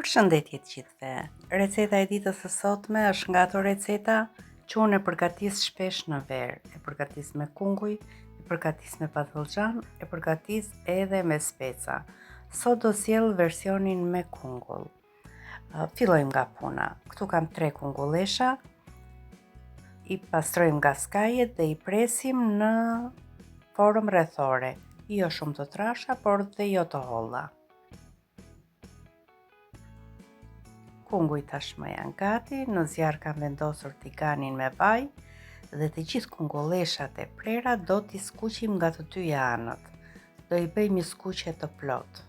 Përshëndetje të gjithëve. Receta e ditës së sotme është nga ato receta që unë e përgatis shpesh në verë. E përgatis me kunguj, e përgatis me patlıxhan, e përgatis edhe me speca. Sot do sjell versionin me kungull. Fillojmë nga puna. Këtu kam 3 kungullesha. I pastrojmë nga skajet dhe i presim në formë rrethore. Jo shumë të trasha, por dhe jo të holla. Kunguj tashmë janë gati, në zjarr kam vendosur tiganin me vaj dhe të gjithë kungulleshat e prera do t'i skuqim nga të dyja anët. Do i bëjmë një skuqje të plotë.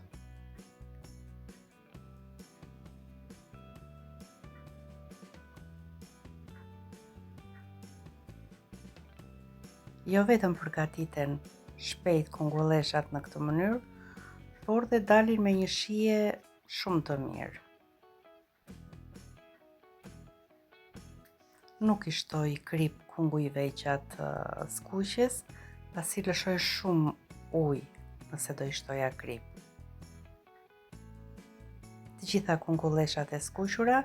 Jo vetëm përgatiten shpejt kungulleshat në këtë mënyrë, por dhe dalin me një shije shumë të mirë. Nuk i shtoj krip kungujve gjatë skuqjes, pasi lëshoj shumë ujë nëse do i shtoja krip. Të gjitha kungulleshat e skuqura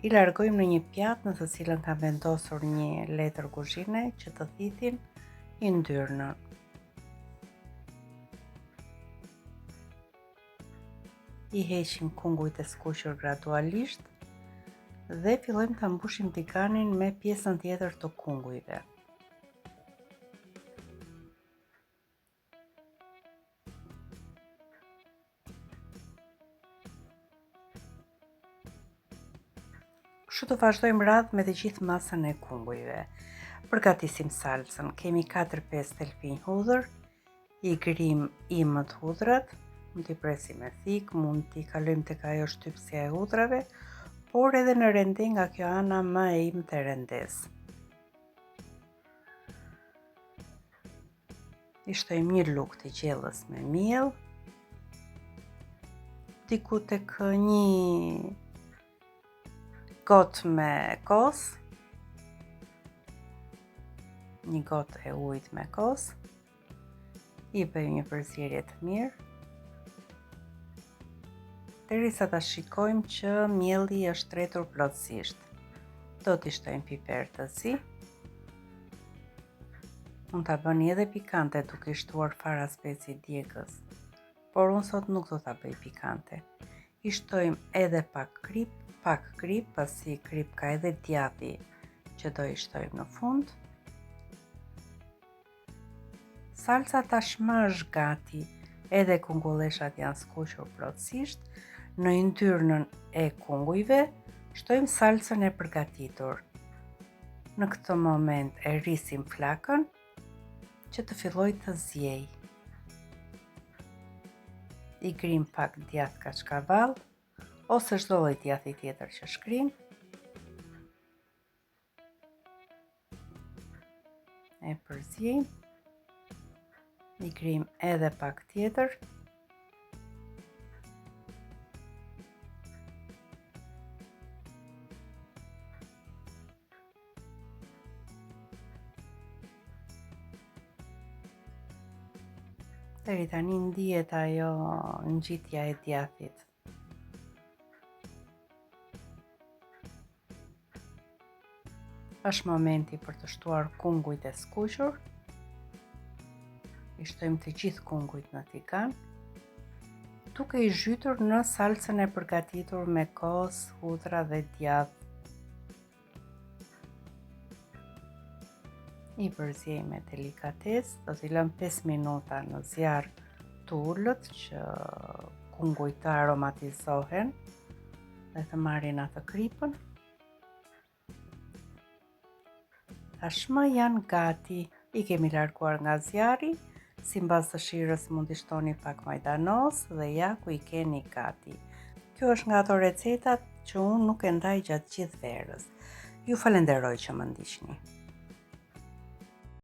i largojmë në një pjatë në të cilën kam vendosur një letër kuzhine që të thithin i ndyrnën. I heqim kungujt e skuqur gradualisht dhe fillojmë ta mbushim tiganin me pjesën tjetër të kungujve. Kështu të vazhdojmë radhë me të gjithë masën e kungujve. Përgatisim salsën. Kemi 4-5 thelpinj hudhër, i grim imët hudhrat, mund t'i presim me thikë, mund t'i kalojmë tek ajo shtypsja e hudrave, por edhe në rende nga kjo ana më e imët e rendes. I shtojmë një lugë të gjellës me miell, diku tek një gotë me kos, një gotë e ujit me kos, i bëjmë një përzierje të mirë, derisa ta shikojmë që mielli është tretur plotësisht. Do t'i shtojmë piper të zi. Mund ta bëni edhe pikante duke i shtuar fara speci djegës, por unë sot nuk do ta bëj pikante. I shtojmë edhe pak krip, pasi krip ka edhe djathi që do i shtojmë në fund. Salsa tashmë është gati, edhe kungulleshat janë skuqur plotësisht. Në yndyrnën e kungujve shtojmë salsën e përgatitur. Në këtë moment e rrisim flakën që të filloj të zjej. I grim pak djath kaçkavall ose çdo lloj djathi tjetër që shkrim. E përzjejmë. I grim edhe pak tjetër. Deri tani ndihet ajo ngjitja e djathit. Është momenti për të shtuar kungujt e skuqur. I shtojmë të gjithë kungujt në tigan, duke i zhytur në salsën e përgatitur me kos, hudhra dhe djath. I përzjejmë me delikatesë, do t'i lëm 5 minuta në zjarr të ulët që kungujt të aromatizohen dhe të marrin atë kripën. Tashmë janë gati, i kemi larguar nga zjarri, sipas dëshirës mund t'i shtoni pak majdanos dhe ja ku i keni gati. Kjo është nga ato recetat që unë nuk e ndaj gjatë gjithë verës. Ju falenderoj që më ndiqni.